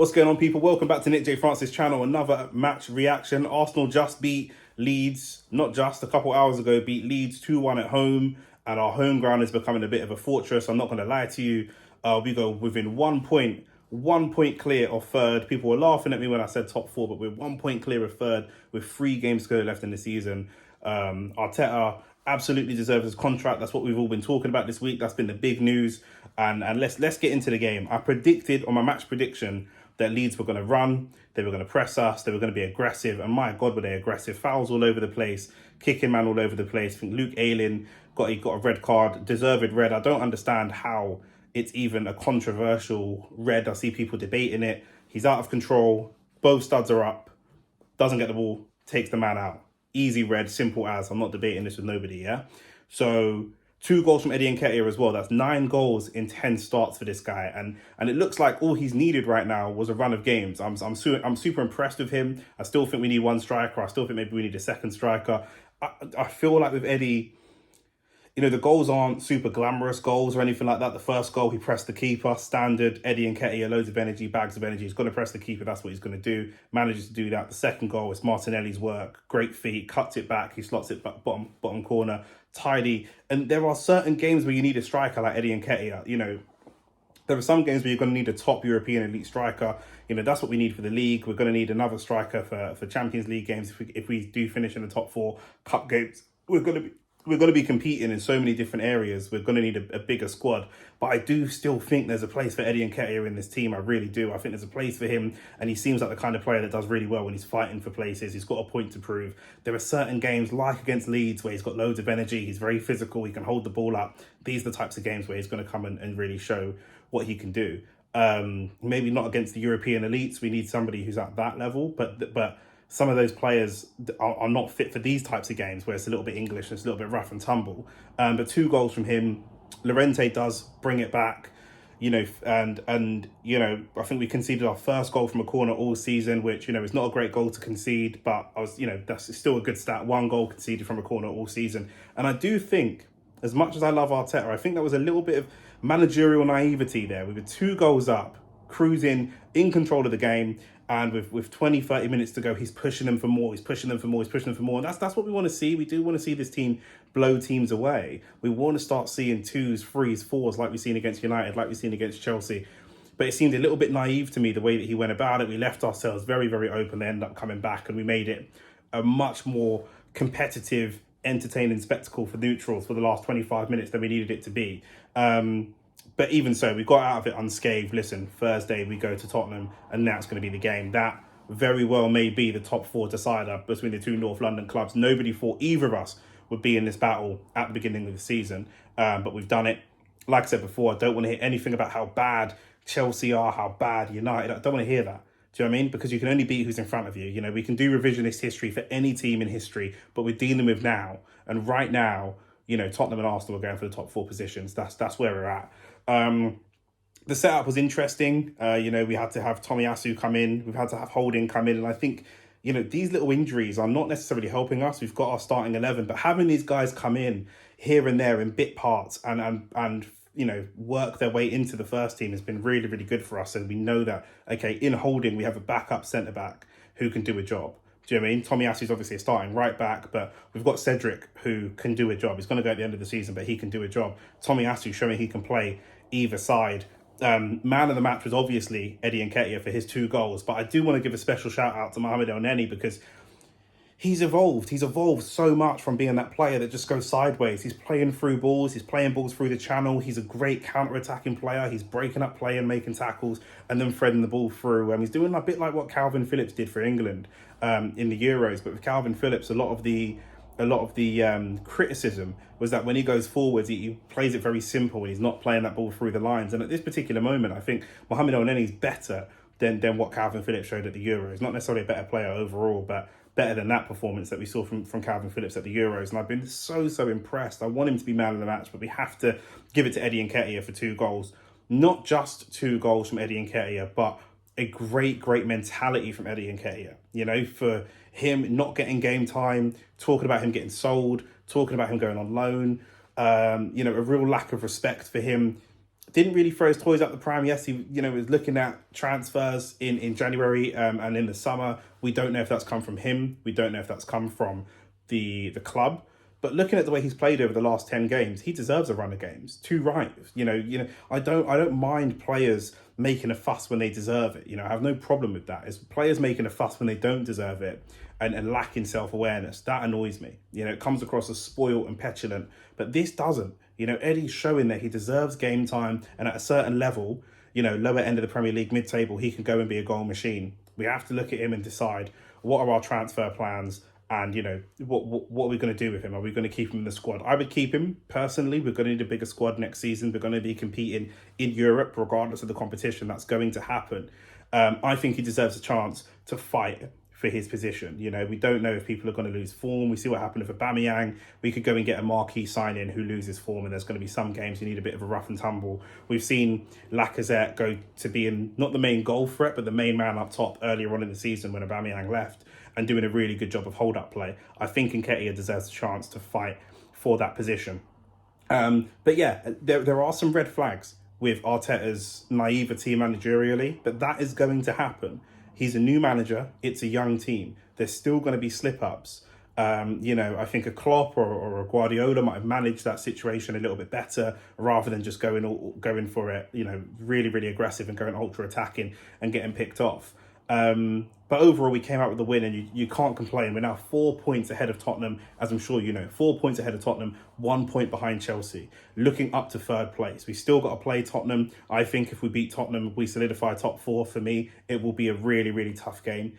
What's going on, people? Welcome back to Nick J. Francis' channel. Another match reaction. Arsenal just beat Leeds, not just a couple hours ago, beat Leeds 2-1 at home, and our home ground is becoming a bit of a fortress. I'm not going to lie to you. We go within 1 point clear of third. People were laughing at me when I said top four, but we're 1 point clear of third with 3 games to go left in the season. Arteta absolutely deserves his contract. That's what we've all been talking about this week. That's been the big news. And let's get into the game. I predicted on my match prediction that Leeds were going to run, they were going to press us, they were going to be aggressive, and my God, were they aggressive. Fouls all over the place, kicking man all over the place. I think Luke Ayling got a red card, deserved red. I don't understand how it's even a controversial red. I see people debating it. He's out of control, both studs are up, doesn't get the ball, takes the man out. Easy red, simple as. I'm not debating this with nobody, yeah? So 2 goals from Eddie Nketiah as well. That's 9 goals in 10 starts for this guy. And it looks like all he's needed right now was a run of games. I'm super impressed with him. I still think we need 1 striker. I still think maybe we need a 2nd striker. I feel like with Eddie, you know, the goals aren't super glamorous goals or anything like that. The first goal, he pressed the keeper. Standard Eddie Nketiah, loads of energy, bags of energy. He's going to press the keeper. That's what he's going to do. Manages to do that. The second goal is Martinelli's work. Great feet. Cuts it back. He slots it back, bottom corner. Tidy. And there are certain games where you need a striker like Eddie Nketiah. You know, there are some games where you're going to need a top European elite striker. You know, that's what we need for the league. We're going to need another striker for Champions League games. If we do finish in the top 4 cup games, we're going to be competing in so many different areas. We're going to need a bigger squad. But I do still think there's a place for Eddie Nketiah in this team. I really do. I think there's a place for him. And he seems like the kind of player that does really well when he's fighting for places. He's got a point to prove. There are certain games, like against Leeds, where he's got loads of energy. He's very physical. He can hold the ball up. These are the types of games where he's going to come and really show what he can do. Maybe not against the European elites. We need somebody who's at that level. But some of those players are not fit for these types of games where it's a little bit English and it's a little bit rough and tumble. But 2 goals from him. Llorente does bring it back, you know, and you know, I think we conceded our first goal from a corner all season, which, you know, is not a great goal to concede, but that's still a good stat. 1 goal conceded from a corner all season. And I do think, as much as I love Arteta, I think there was a little bit of managerial naivety there. We were 2 goals up, cruising, in control of the game, and with 20, 30 minutes to go, he's pushing them for more, and that's what we want to see. We do want to see this team blow teams away. We want to start seeing 2s, 3s, 4s like we've seen against United, like we've seen against Chelsea. But it seemed a little bit naive to me, the way that he went about it. We left ourselves very, very open. They ended up coming back, and we made it a much more competitive, entertaining spectacle for neutrals for the last 25 minutes than we needed it to be. But even so, we got out of it unscathed. Listen, Thursday we go to Tottenham, and that's going to be the game. That very well may be the top 4 decider between the 2 North London clubs. Nobody thought either of us would be in this battle at the beginning of the season, but we've done it. Like I said before, I don't want to hear anything about how bad Chelsea are, how bad United are. I don't want to hear that. Do you know what I mean? Because you can only beat who's in front of you. You know, we can do revisionist history for any team in history, but we're dealing with now. And right now, you know, Tottenham and Arsenal are going for the top 4 positions. That's where we're at. The setup was interesting. You know, we had to have Tomiyasu come in. We've had to have Holding come in. And I think, you know, these little injuries are not necessarily helping us. We've got our starting 11, but having these guys come in here and there in bit parts and you know, work their way into the first team has been really, really good for us. And we know that, okay, in Holding, we have a backup centre-back who can do a job. Do you know what I mean? Tomiyasu's obviously a starting right back, but we've got Cedric who can do a job. He's going to go at the end of the season, but he can do a job. Tomiyasu showing he can play either side. Man of the match was obviously Eddie Nketiah for his 2 goals, but I do want to give a special shout out to Mohamed Elneny because he's evolved. He's evolved so much from being that player that just goes sideways. He's playing through balls. He's playing balls through the channel. He's a great counter-attacking player. He's breaking up play and making tackles and then threading the ball through. He's doing a bit like what Calvin Phillips did for England in the Euros. But with Calvin Phillips, a lot of the criticism was that when he goes forwards, he plays it very simple and he's not playing that ball through the lines. And at this particular moment, I think Mohamed Elneny is better than what Calvin Phillips showed at the Euros. Not necessarily a better player overall, but better than that performance that we saw from Calvin Phillips at the Euros. And I've been so impressed. I want him to be man of the match, but we have to give it to Eddie Nketiah for 2 goals. Not just 2 goals from Eddie Nketiah, but a great mentality from Eddie Nketiah. You know, for him not getting game time, talking about him getting sold, talking about him going on loan, you know, a real lack of respect for him didn't really throw his toys out the pram. Yes, he was looking at transfers in January and in the summer. We don't know if that's come from him. We don't know if that's come from the club. But looking at the way he's played over the last 10 games, he deserves a run of games. Too right. I don't mind players making a fuss when they deserve it. I have no problem with that. It's players making a fuss when they don't deserve it and lacking self-awareness. That annoys me. It comes across as spoiled and petulant, but this doesn't. Eddie's showing that he deserves game time, and at a certain level, lower end of the Premier League, mid-table, he can go and be a goal machine. We have to look at him and decide what are our transfer plans. And, what are we going to do with him? Are we going to keep him in the squad? I would keep him, personally. We're going to need a bigger squad next season. We're going to be competing in Europe, regardless of the competition that's going to happen. I think he deserves a chance to fight for his position. We don't know if people are going to lose form. We see what happened with Aubameyang. We could go and get a marquee sign-in who loses form, and there's going to be some games you need a bit of a rough and tumble. We've seen Lacazette go to being not the main goal threat, but the main man up top earlier on in the season when Aubameyang left, and doing a really good job of hold-up play. I think Nketiah deserves a chance to fight for that position. But yeah, there are some red flags with Arteta's naivety managerially, but that is going to happen. He's a new manager. It's a young team. There's still going to be slip-ups. I think a Klopp or a Guardiola might have managed that situation a little bit better rather than just going for it, really, really aggressive and going ultra-attacking and getting picked off. But overall, we came out with the win, and you can't complain. We're now 4 points ahead of Tottenham, as I'm sure you know. 4 points ahead of Tottenham, 1 point behind Chelsea, looking up to third place. We still got to play Tottenham. I think if we beat Tottenham, we solidify top four. For me, it will be a really, really tough game.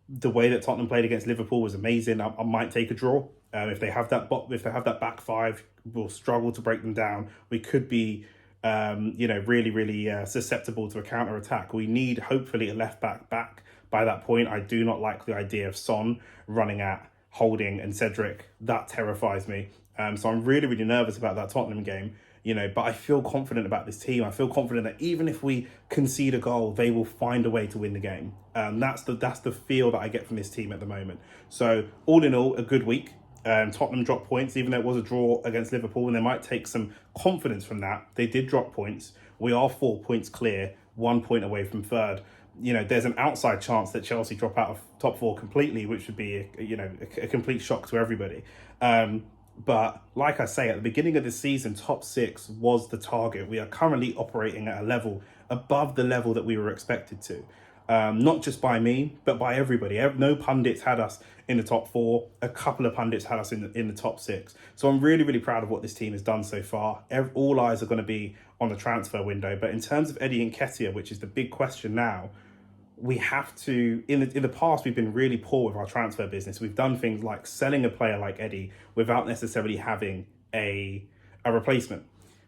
The way that Tottenham played against Liverpool was amazing. I might take a draw. If they have that back five, we'll struggle to break them down. We could be really, really susceptible to a counter-attack. We need, hopefully, a left-back by that point. I do not like the idea of Son running at Holding and Cedric. That terrifies me. So I'm really, really nervous about that Tottenham game, but I feel confident about this team. I feel confident that even if we concede a goal, they will find a way to win the game. That's the feel that I get from this team at the moment. So all in all, a good week. Tottenham dropped points, even though it was a draw against Liverpool, and they might take some confidence from that. They did drop points. We are 4 points clear, 1 point away from third. There's an outside chance that Chelsea drop out of top four completely, which would be a complete shock to everybody. But like I say, at the beginning of the season, top six was the target. We are currently operating at a level above the level that we were expected to. Not just by me, but by everybody. No pundits had us in the top four. A couple of pundits had us in the top six. So I'm really, really proud of what this team has done so far. All eyes are going to be on the transfer window. But in terms of Eddie Nketiah, which is the big question now, we have to, in the past, we've been really poor with our transfer business. We've done things like selling a player like Eddie without necessarily having a replacement.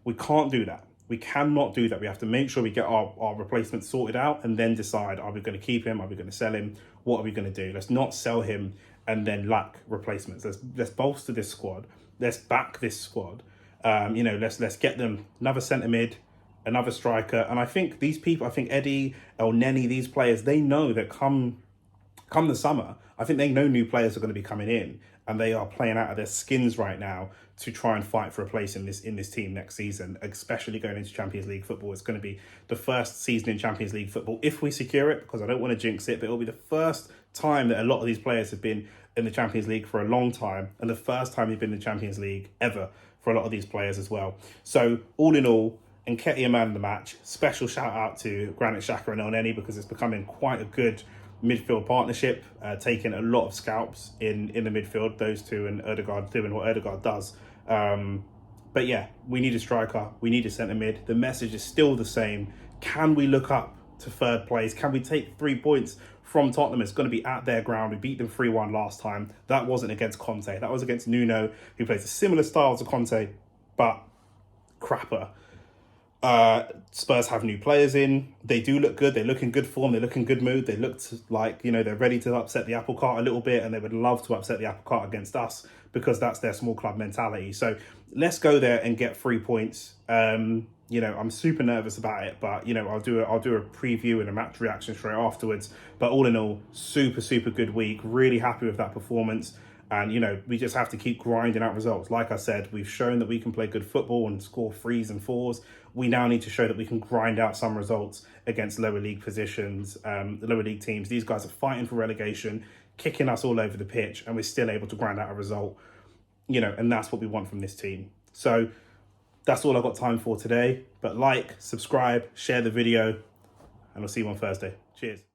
We can't do that. We cannot do that. We have to make sure we get our replacement sorted out and then decide, are we going to keep him? Are we going to sell him? What are we going to do? Let's not sell him and then lack replacements. Let's bolster this squad. Let's back this squad. Let's get them another centre mid, another striker. And I think these people, Eddie, Elneny, these players, they know that come the summer, I think they know new players are going to be coming in, and they are playing out of their skins right now to try and fight for a place in this team next season, especially going into Champions League football. It's going to be the first season in Champions League football, if we secure it, because I don't want to jinx it, but it'll be the first time that a lot of these players have been in the Champions League for a long time, and the first time they've been in the Champions League ever for a lot of these players as well. So all in all, Nketiah man of the match. Special shout out to Granit Xhaka and Elneny, because it's becoming quite a good midfield partnership, taking a lot of scalps in the midfield, those two, and Ødegaard doing what Ødegaard does. But yeah, we need a striker, we need a centre mid. The message is still the same. Can we look up to third place? Can we take 3 points from Tottenham? It's going to be at their ground. We beat them 3-1 last time. That wasn't against Conte. That was against Nuno, who plays a similar style to Conte, but crapper. Spurs have new players in. They do look good. They look in good form. They look in good mood. They look like, they're ready to upset the apple cart a little bit, and they would love to upset the apple cart against us because that's their small club mentality. So let's go there and get 3 points. I'm super nervous about it, but I'll do a preview and a match reaction straight afterwards. But all in all, super, super good week. Really happy with that performance. And, you know, we just have to keep grinding out results. Like I said, we've shown that we can play good football and score 3s and 4s. We now need to show that we can grind out some results against lower league positions, the lower league teams. These guys are fighting for relegation, kicking us all over the pitch, and we're still able to grind out a result, you know, and that's what we want from this team. So that's all I've got time for today. But like, subscribe, share the video, and I'll see you on Thursday. Cheers.